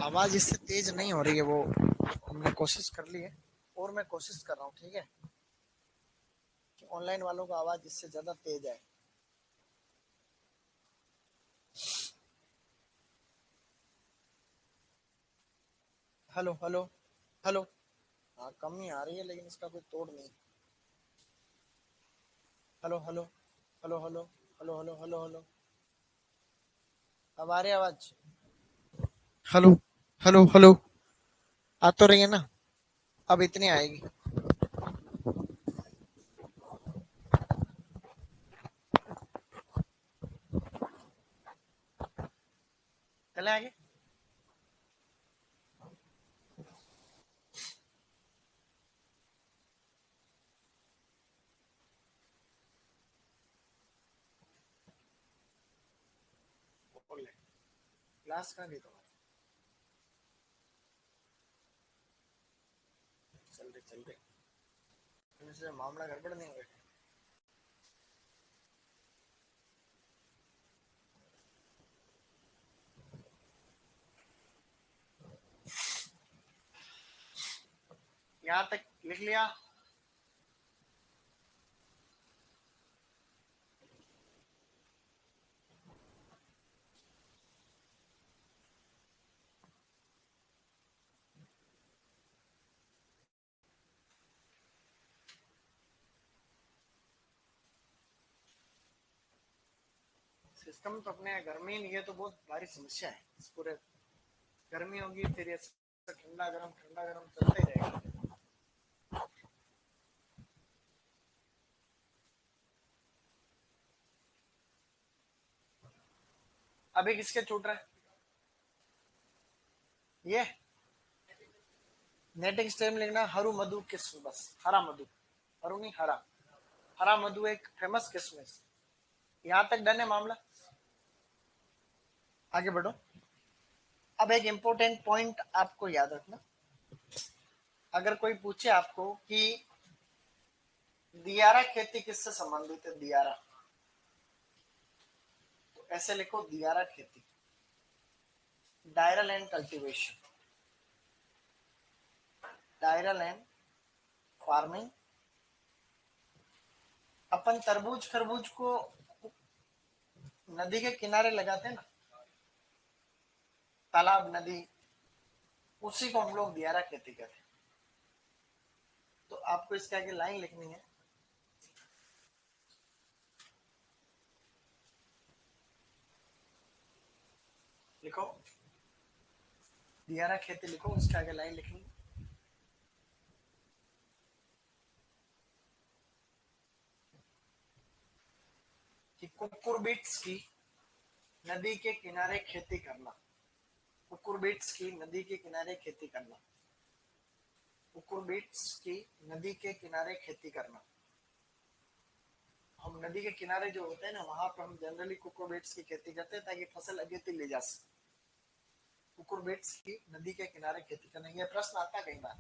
आवाज इससे तेज नहीं हो रही है, वो हमने कोशिश कर ली है और मैं कोशिश कर रहा हूँ, ठीक है, कि ऑनलाइन वालों का आवाज इससे ज्यादा तेज है। Hello hello hello. हाँ कम ही आ रही है लेकिन इसका कोई तोड़ नहीं। Hello hello hello hello hello hello hello hello. अब आ रही है आवाज? Hello hello hello. आ तो रही है ना? अब इतनी आएगी। चले आगे। बोल ले, क्लास का नहीं तुम्हारा? चल रहे तुमसे मामला गड़बड़ नहीं हुआ? यहाँ तक लिख लिया? सिस्टम तो अपने गर्मी नहीं है तो बहुत भारी समस्या है इस पूरे। गर्मी होगी फिर ये ठंडा गरम चलते ही रहेगा। अभी किसके छूट रहा है ये? नेटिंग स्टेम लिखना हरू मधु किस्म, बस हरा मधु, हरू नहीं हरा। हरा मधु एक फेमस किस्म है। यहां तक डन है मामला, आगे बढ़ो। अब एक इंपॉर्टेंट पॉइंट आपको याद रखना, अगर कोई पूछे आपको कि दियारा खेती किससे संबंधित है, दियारा, तो ऐसे लिखो दियारा खेती, डायरा लैंड कल्टीवेशन, डायरा लैंड फार्मिंग। अपन तरबूज खरबूज को नदी के किनारे लगाते हैं ना, तालाब नदी, उसी को हम लोग दियारा खेती कहते हैं। तो आपको इसके आगे लाइन लिखनी है, लिखो दियारा खेती, लिखो उसके आगे लाइन लिखनी कि कुकुरबिट्स की नदी के किनारे खेती करना, कुकुरबिट्स की नदी के किनारे खेती करना, कुकुरबिट्स की नदी के किनारे खेती करना। हम नदी के किनारे जो होते हैं ना, वहां पर हम जनरली कुकुरबिट्स की खेती करते हैं ताकि फसल अगेती ले जा सके। कुकुरबिट्स की नदी के किनारे खेती करना, यह प्रश्न आता कई बार,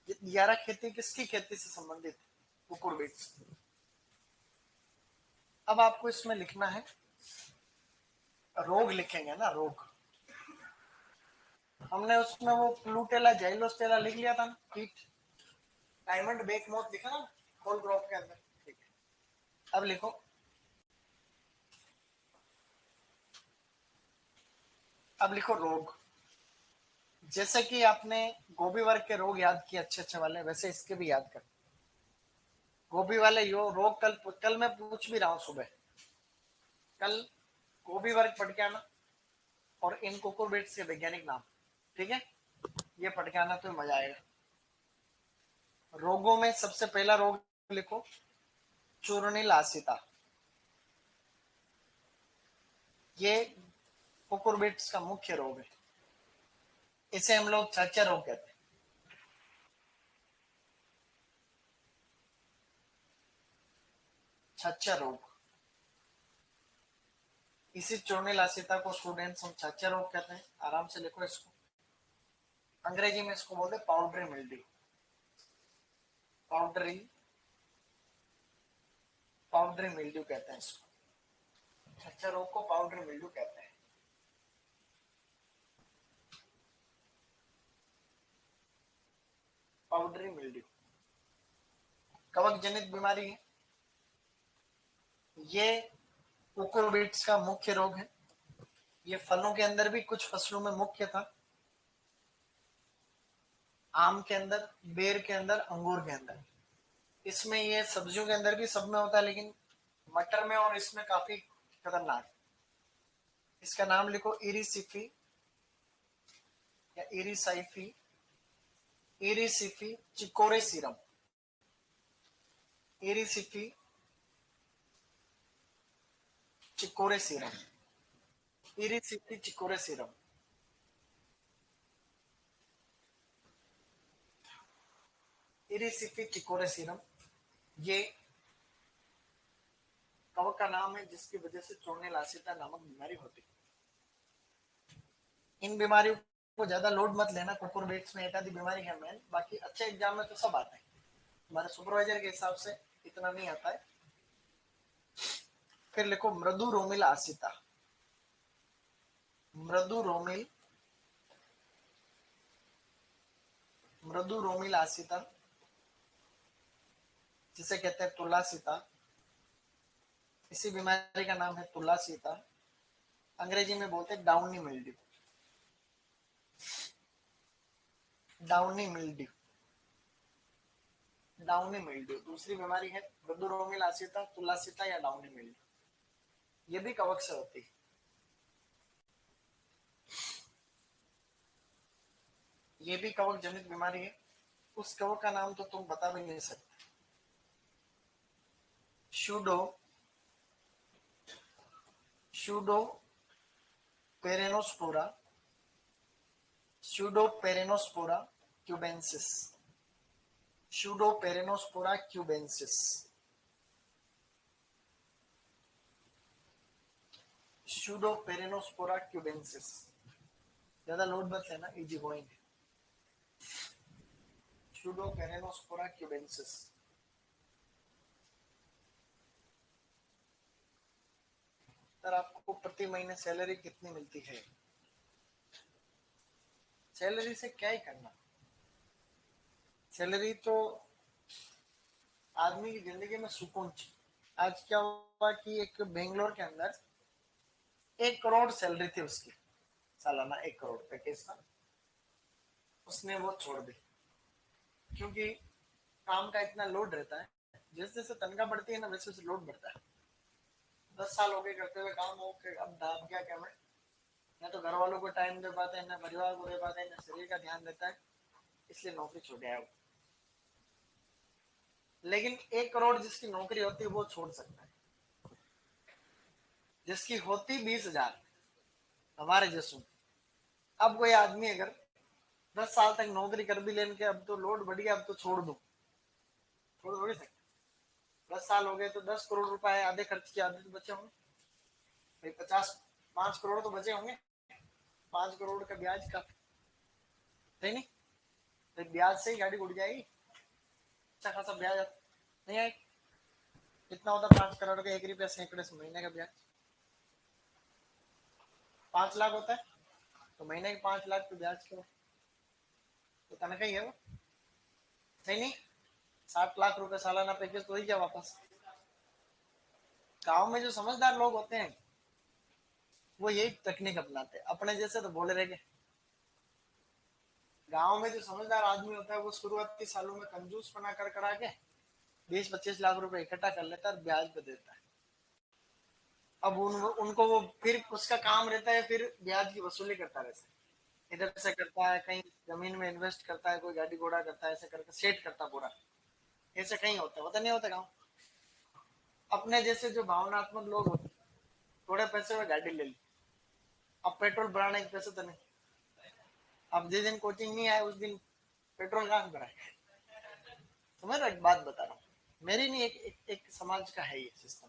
दियारा खेती किसकी खेती से संबंधित, कुकुरबिट्स। अब आपको इसमें लिखना है, रोग लिखेंगे ना, रोग। हमने उसमें वो प्लूटेला जाइलोस्टेरा लिख लिया था ना, कीट। डायमंड बेक मोथ लिखा ना होल क्रॉप के अंदर, ठीक है। अब लिखो, अब लिखो रोग। जैसे कि आपने गोभी वर्ग के रोग याद किए अच्छे अच्छे वाले, वैसे इसके भी याद कर। गोभी वाले यो रोग कल मैं पूछ भी रहा हूं सुबह, कल गोभी वर्ग पढ़ के आना और इन कुकुरबिट्स के वैज्ञानिक नाम, ठीक है, ये पढ़ के आना तो मजा आएगा। रोगों में सबसे पहला रोग लिखो चूर्णिल आसिता, ये कुकुरबिट्स का मुख्य रोग है, इसे हम लोग छाछा रोग कहते हैं। छाछा रोग, इसी चूर्णिल आसिता को स्टूडेंट्स हम छाछा रोग कहते हैं। आराम से लिखो इसको, अंग्रेजी में इसको बोलते powdery mildew, powdery, powdery mildew कहते हैं इसको, छाछा रोग को पाउडरी मिल्ड्यू कहते हैं। पाउडरी मिल्ड्यू कवक जनित बीमारी है, ये कुकुरबिट्स का मुख्य रोग है। ये फलों के अंदर भी कुछ फसलों में मुख्य था, आम के अंदर, बेर के अंदर, अंगूर के अंदर। इसमें ये सब्जियों के अंदर भी सब में होता है, लेकिन मटर में और इसमें काफी खतरनाक है। इसका नाम लिखो इरिसिफी या इरिसाइफी, इरिसिफी चिकोरे सीरम, इरिसिफी चिकोरे सीरम, इरिसिफी चिकोरे सीरम। इरिसिफी चिकोरे सीरम ये कवक का नाम है जिसकी वजह से चूर्णिल आसिता नामक बीमारी होती है। इन बीमारियों को ज्यादा लोड मत लेना, कुकुरबिट्स में एक आधी बीमारी है मेन, बाकी अच्छे एग्जाम में तो सब आते हैं। हमारे सुपरवाइजर के हिसाब से इतना नहीं आता है। फिर लिखो मृदु रोमिल आसिता, मृदु रोमिल, मृदु रोमिल आसिता, जिसे कहते हैं तुलासीता, इसी बीमारी का नाम है तुलासीता। अंग्रेजी में बोलते हैं downy mildew, downy mildew, downy mildew दूसरी बीमारी है। मृदु रोमिल आसिता, तुलासीता या डाउनी मिल्ड्यू, ये भी कवक से होती है। ये भी कवक जनित बीमारी है। उस कवक का नाम तो तुम बता भी नहीं सकते। Pseudo, pseudo peronospora, pseudo peronospora cubensis, pseudo peronospora cubensis. Pseudoperonospora cubensis. ज्यादा लोड मत लेना, easy going. Pseudoperonospora cubensis. Sir आपको प्रति महीने सैलरी कितनी मिलती है? सैलरी से क्या ही करना. सैलरी तो आदमी की जिंदगी में सुकून चाहिए. आज क्या हुआ कि एक बेंगलोर के अंदर 1 करोड़ सैलरी थी उसकी सालाना, 1 करोड़ पैकेज था. उसने वो छोड़ दी क्योंकि काम का इतना लोड रहता है. जैसे जैसे तनख्वाह बढ़ती है ना वैसे वैसे लोड बढ़ता है. 10 साल हो गए करते हुए काम हो के अब दाब गया क्या मैं. ना तो घर वालों को टाइम दे पाते हैं, ना परिवार को दे पाते हैं, ना शरीर का ध्यान देता है, इसलिए नौकरी छोड़ आया. लेकिन 1 करोड़ जिसकी नौकरी होती है वो छोड़ सकता है. जिसकी होती 20,000 हमारे जैसों. अब कोई आदमी अगर 10 साल तक नौकरी कर भी लेने के अब तो लोड बढ़ गया, अब तो छोड़ दो, छोड़ थोड़ी सकते. 10 साल हो गए तो 10 करोड़ रुपए आधे खर्च के आधे तो बचे होंगे भाई. 5 करोड़ तो बचे होंगे. 5 करोड़ का ब्याज का सही नहीं. तो ब्याज से ही गाड़ी उड़ जाएगी. अच्छा खासा ब्याज नहीं आएगा. कितना होता 5 करोड़ का? 1 रुपया सैकड़े से महीने का ब्याज 5 लाख होता है. तो महीने के 5 लाख के ब्याज क्यों? तो तनख्वाह ही है वो, सही नहीं. 60 लाख रुपए सालाना पैकेज तो ही क्या वापस. गांव में जो समझदार लोग होते हैं वो यही तकनीक अपनाते हैं. अपने जैसे तो बोले रह गए. गांव में जो समझदार आदमी होता है वो शुरुआती सालों में कंजूस बना कर करा के 20-25 लाख रुपए इकट्ठा कर लेता है और ब्याज पे देता है. अब उनको वो फिर उसका काम रहता है फिर ब्याज की वसूली करता रहता है. इधर से करता है, कहीं जमीन में इन्वेस्ट करता है, कोई गाड़ी घोड़ा करता है, ऐसे करके सेट करता पूरा. ऐसे कहीं होता नहीं होता गाँव. अपने जैसे जो भावनात्मक लोग होते थोड़े पैसे में गाड़ी ले ली. अब पेट्रोल भराने के पैसे तो नहीं. अब जिस दिन कोचिंग नहीं आए उस दिन पेट्रोल कहाँ से भराए. तो मैं एक बात बता रहा हूँ, मेरी नहीं एक समाज का है ये सिस्टम.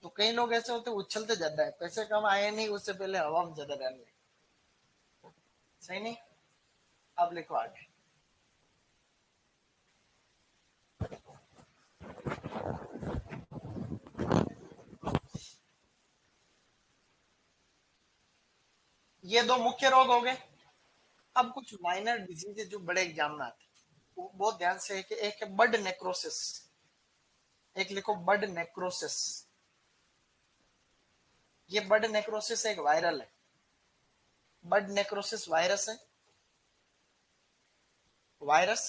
तो कई लोग ऐसे होते उछलते ज्यादा है, पैसे कम आए नहीं उससे पहले हवा में ज्यादा डालने. सही नहीं. अब लिखो आगे. ये 2 मुख्य रोग हो गए. अब कुछ माइनर डिजीज जो बड़े एग्जाम में आते हैं वो बहुत ध्यान से है कि एक है बड नेक्रोसिस. एक लिखो बड नेक्रोसिस. ये बड नेक्रोसिस एक वायरल है. बड नेक्रोसिस वायरस है. वायरस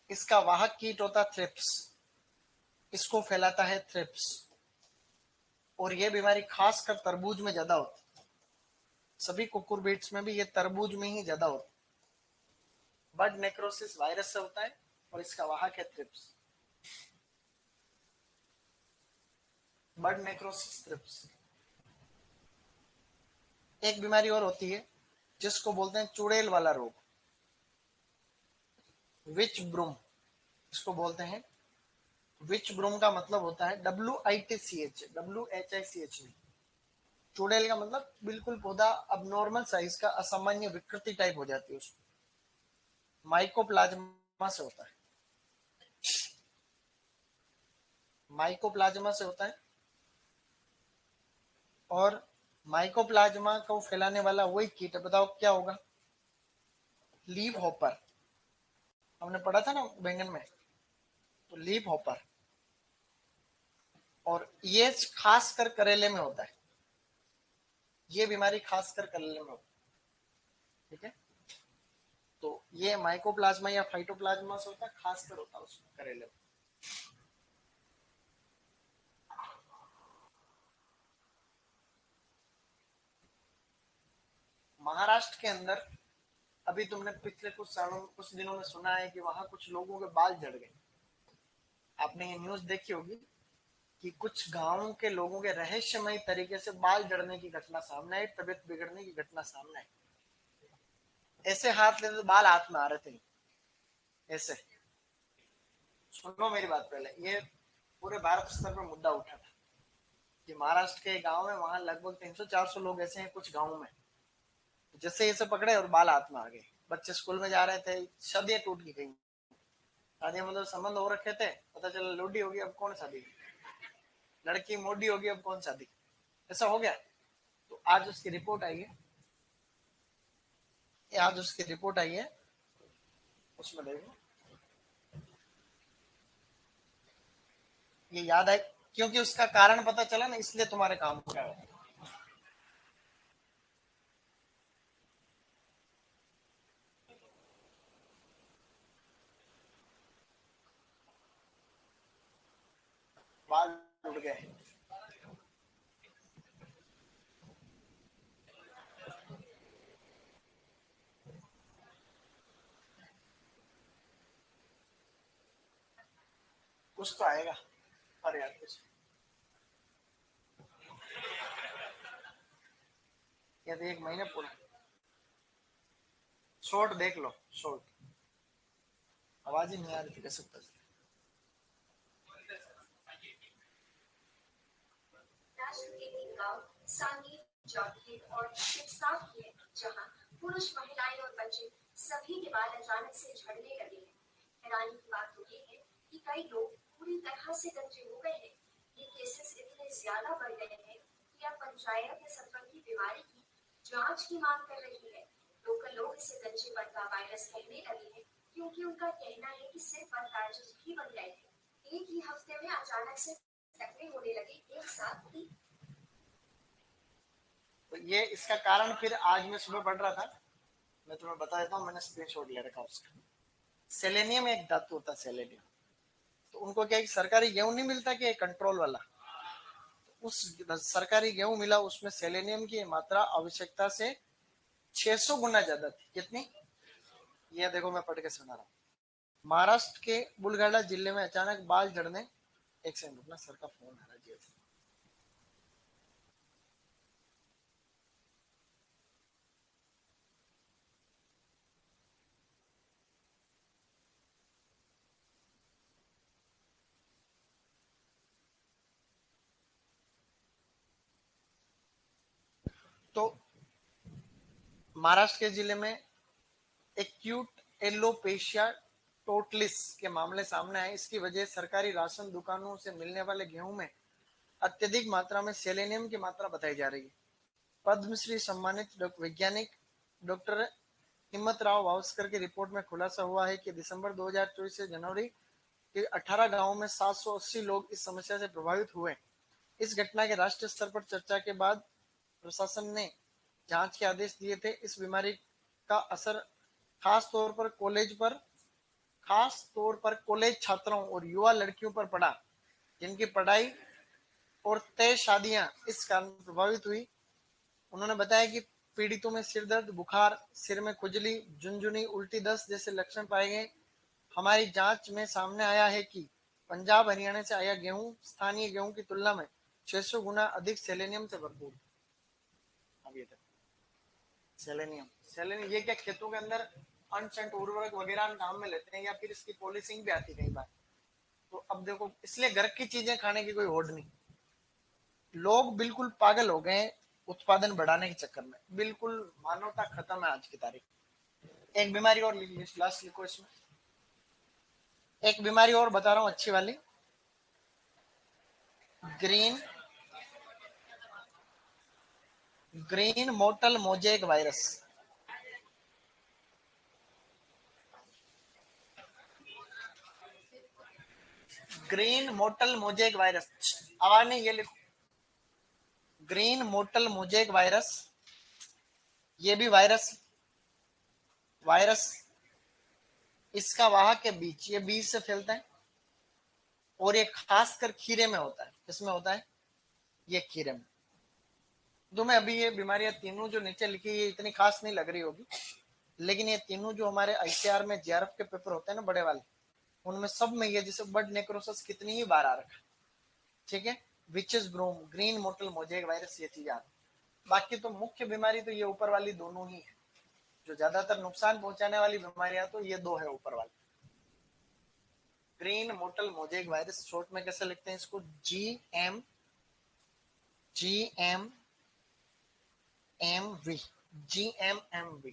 इसका वाहक कीट होता थ्रिप्स. इसको फैलाता है थ्रिप्स. और ये बीमारी खासकर तरबूज में ज्यादा होती है. सभी कुकुरबिट्स में भी ये तरबूज में ही ज्यादा होती है. बड नेक्रोसिस वायरस से होता है और इसका वाहक है थ्रिप्स. बड नेक्रोसिस थ्रिप्स. एक बीमारी और होती है जिसको बोलते हैं चुड़ैल वाला रोग. विच ब्रूम इसको बोलते हैं. विच ब्रूम का मतलब होता है WITCH, WHICH नहीं. चुड़ैल का मतलब बिल्कुल पौधा अब नॉर्मल साइज का असामान्य विकृति टाइप हो जाती है उसको. माइकोप्लाज्मा से होता है. माइकोप्लाज्मा से होता है. और माइकोप्लाज्मा को फैलाने वाला वही कीट है. बताओ क्या होगा. Leave hopper. हमने पढ़ा था ना बैंगन में. तो लीव हॉपर. और ये खासकर करेले में होता है. ये बीमारी खासकर करेले में होती है. ठीक है. तो ये माइकोप्लाज्मा या फाइटोप्लाज्मा से होता है, खासकर होता है उसमें करेले में. महाराष्ट्र के अंदर अभी तुमने पिछले कुछ दिनों में सुना है कि वहां कुछ लोगों के बाल झड़ गए. आपने ये न्यूज देखी होगी कि कुछ गांवों के लोगों के रहस्यमय तरीके से बाल झड़ने की घटना सामने आई, तबियत बिगड़ने की घटना सामने आई. ऐसे हाथ लेते तो बाल हाथ में आ रहे थे. ऐसे सुनो मेरी बात. पहले ये पूरे भारत स्तर पर मुद्दा उठा था. कि महाराष्ट्र के गांव में वहां लगभग 300-400 लोग ऐसे हैं कुछ गांवों में, जैसे ये सब पकड़े और बाल हाथ में आ गए। बच्चे स्कूल में जा रहे थे, शादियां टूट गई, शादियां मतलब संबंध हो रखे थे, पता चला लूडी होगी, अब कौन शादी, लड़की मोडी होगी, अब कौन शादी, ऐसा हो गया। तो आज उसकी रिपोर्ट आई है, आज उसकी रिपोर्ट आई है, उसमें देखो, ये याद है क्योंकि उसका कारण पता चला ना, इसलिए तुम्हारे काम का है। बाल उड़ गए। कुछ तो आएगा। अरे यार कुछ, ये तो 1 महीने पूरा। शॉर्ट देख लो, शॉर्ट। आवाज ही नहीं आ रही थी, कैसे पता चला? राष्ट्र के 3 गांव सांगली, जौनखेड़ और शिवसार के हैं, जहां पुरुष, महिलाएं और बच्चे सभी के बाल अचानक से झड़ने लगे हैं। हैरानी की बात तो ये है कि कई लोग पूरी तरह से गंजे हो गए हैं। ये केसेस इतने ज्यादा बढ़ गए हैं कि अब पंचायत इस संबंधी बीमारी की जांच की मांग कर रही है। लोकल लोग इसे गंजेपन का वायरस कहने लगे हैं, क्योंकि उनका कहना है कि सिर पर पैचेस भी बन गए थे। एक ही हफ्ते में अचानक से टकरे होने लगे, एक साथ ही। तो ये इसका कारण फिर आज मैं सुबह पढ़ रहा था, मैं तुम्हें बता देता हूँ, मैंने स्क्रीनशॉट ले रखा उसका। सेलेनियम एक धातु होता है, सेलेनियम। तो उनको क्या है कि सरकारी गेहूं नहीं मिलता कि कंट्रोल वाला, उस सरकारी गेहूं मिला, उसमें सेलेनियम की मात्रा आवश्यकता से 600 गुना ज्यादा थी। कितनी? ये देखो मैं पढ़ के सुना रहा हूँ। महाराष्ट्र के बुलढाणा जिले में अचानक बाल झड़ने, एक सेकंड रुकना, सर का फोन आ रहा है जी। तो महाराष्ट्र के जिले में एक्यूट एलोपेशिया टोटलिस के मामले सामने आए। इसकी वजह सरकारी राशन दुकानों से मिलने वाले गेहूं में अत्यधिक मात्रा में सेलेनियम की मात्रा बताई जा रही है। पद्मश्री सम्मानित वैज्ञानिक डॉक्टर हिम्मत राव वावस्कर की रिपोर्ट में खुलासा हुआ है कि दिसंबर 2024 से जनवरी के 18 गांवों में 780 लोग इस समस्या से प्रभावित हुए। इस घटना के राष्ट्रीय स्तर पर चर्चा के बाद प्रशासन ने जांच के आदेश दिए थे। इस बीमारी का असर खास तौर पर कॉलेज छात्रों और युवा लड़कियों पर पड़ा, जिनकी पढ़ाई और तय शादियां इस कारण प्रभावित हुई। उन्होंने बताया कि पीड़ितों में सिर दर्द, बुखार, सिर में खुजली, झुनझुनी, उल्टी, दस्त जैसे लक्षण पाए गए। हमारी जांच में सामने आया है कि पंजाब हरियाणा से आया गेहूं स्थानीय गेहूं की तुलना में 600 गुना अधिक सेलेनियम से भरपूर। अब ये सेलेनियम, सेलेनियम ये क्या खेतों के अंदर अनसंट उर्वरक वगैरह काम में लेते हैं, या फिर इसकी पॉलिशिंग भी आती कई बार। तो अब देखो, इसलिए घर की चीजें खाने की कोई होड़ नहीं। लोग बिल्कुल पागल हो गए उत्पादन बढ़ाने के चक्कर में, बिल्कुल मानवता खत्म है आज की तारीख। एक बीमारी और लास्ट लिखो इसमें, एक बीमारी और बता रहा हूँ अच्छी वाली, green green mottle mosaic virus. Green mottle mosaic virus, आवाज नहीं, ये लिखो, ग्रीन मोटल मोजेक वायरस। ये भी वायरस, वायरस इसका वाहक के बीच, ये बीज से फैलता है, और ये खासकर खीरे में होता है। किसमें होता है? ये खीरे में। तुम्हें अभी ये बीमारियां तीनों जो नीचे लिखी है इतनी खास नहीं लग रही होगी, लेकिन ये तीनों जो हमारे आईसीआर में जेआरएफ के पेपर होते हैं ना बड़े वाले, उनमें सब में ये, जैसे बर्ड नेक्रोसिस कितनी ही बार आ रखा, ठीक है, witches broom, green mottle mosaic virus, ये चीज आ रही। बाकी तो मुख्य बीमारी तो ये ऊपर वाली दोनों ही है। जो ज्यादातर नुकसान पहुंचाने वाली बीमारियां तो ये दो है ऊपर वाली। Green mottle mosaic virus, short में कैसे लिखते हैं इसको? GM GMMV, GMMV।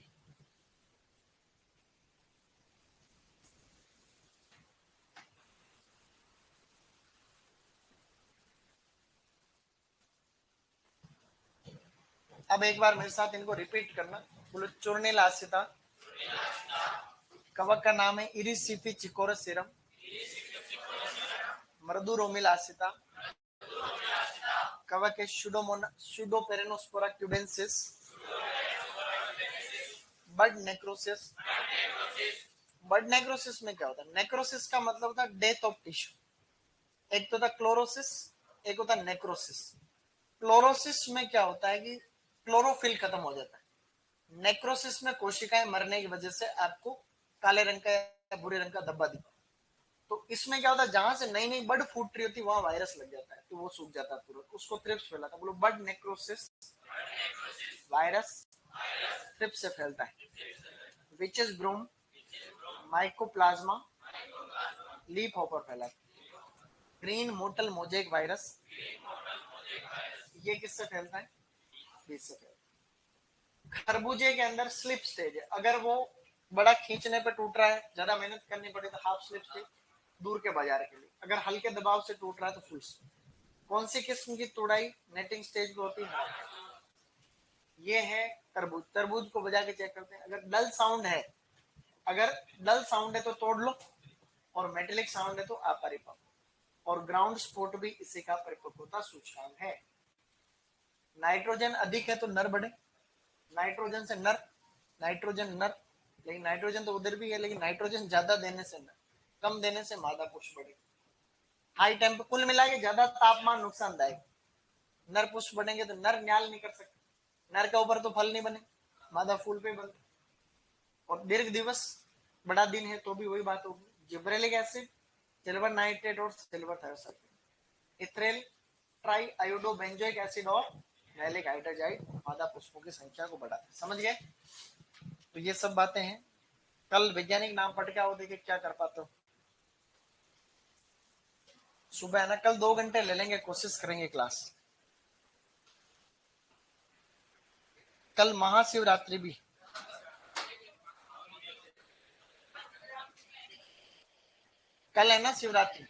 अब एक बार मेरे साथ इनको रिपीट करना, बोलो। चूर्णिल आसिता, कवक का नाम है इरिसिफी चिकोरसीरम, मृदुरोमिल आसिता, कवक है सूडोपेरेनोस्पोरा क्यूबेंसिस, बर्ड नेक्रोसिस। बर्ड नेक्रोसिस में क्या होता है? नेक्रोसिस का मतलब होता है डेथ ऑफ टिश्यू। एक तो था क्लोरोसिस, एक होता है नेक्रोसिस। क्लोरोसिस में क्या होता है कि क्लोरोफिल खत्म हो जाता है। नेक्रोसिस में कोशिकाएं मरने की वजह से आपको काले रंग का या भूरे रंग का धब्बा दिखता है। तो इसमें क्या होता है, जहां से नई नई बर्ड फूट रही होती है वहां वायरस लग जाता है, तो वो सूख जाता है तुरंत, उसको थ्रिप्स फैलाता है। बोलो बर्ड नेक्रोसिस वायरस थ्रिप्स से फैलता है। Witches broom mycoplasma leaf hopper फैलाता है। ग्रीन मोटल मोजेक वायरस, ये किससे फैलता है? बीज से फैलता है। खरबूजे के अंदर स्लिप स्टेज है, अगर वो बड़ा खींचने पे टूट रहा है, ज्यादा मेहनत करनी पड़े तो हाफ स्लिप स्टेज, दूर के बाजार के लिए। अगर हल्के दबाव से टूट रहा है तो फुल स्लिप। कौन सी किस्म की तोड़ाई नेटिंग स्टेज पे होती है? ये है तरबूज। तरबूज को बजा के चेक करते हैं, अगर डल साउंड है, अगर डल साउंड है तो तोड़ लो, और मेटेलिक साउंड है तो अपरिपक्व, और ग्राउंड स्पॉट भी इसी का परिपक्वता सूचकांक है। नाइट्रोजन अधिक है तो नर बढ़े, नाइट्रोजन से नर, नाइट्रोजन नर, लेकिन नाइट्रोजन तो उधर भी है, लेकिन नाइट्रोजन ज्यादा देने से नर, कम देने से मादा पुष्प बढ़े। हाई टेम्प, कुल मिला के ज्यादा तापमान नुकसानदायक। नर पुष्प बढ़ेंगे तो नर न्याल नहीं कर सकते, नर के ऊपर तो फल नहीं बने, मादा फूल पे बनते। और दीर्घ दिवस, बड़ा दिन है तो भी वही बात होगी। जिब्रेलिक एसिड, सिल्वर नाइट्रेट और silver thiocide, Ethrel tri iodo benzoic acid और मैलिक हाइड्रोजाइड मादा पुष्पों की संख्या को बढ़ाते हैं। समझ गए? तो ये सब बातें हैं। कल वैज्ञानिक नाम पढ़ के आओ, देखिए क्या कर पाते हो। सुबह है ना, कल 2 घंटे ले लेंगे, कोशिश करेंगे क्लास। कल महाशिवरात्रि भी, कल है ना शिवरात्रि।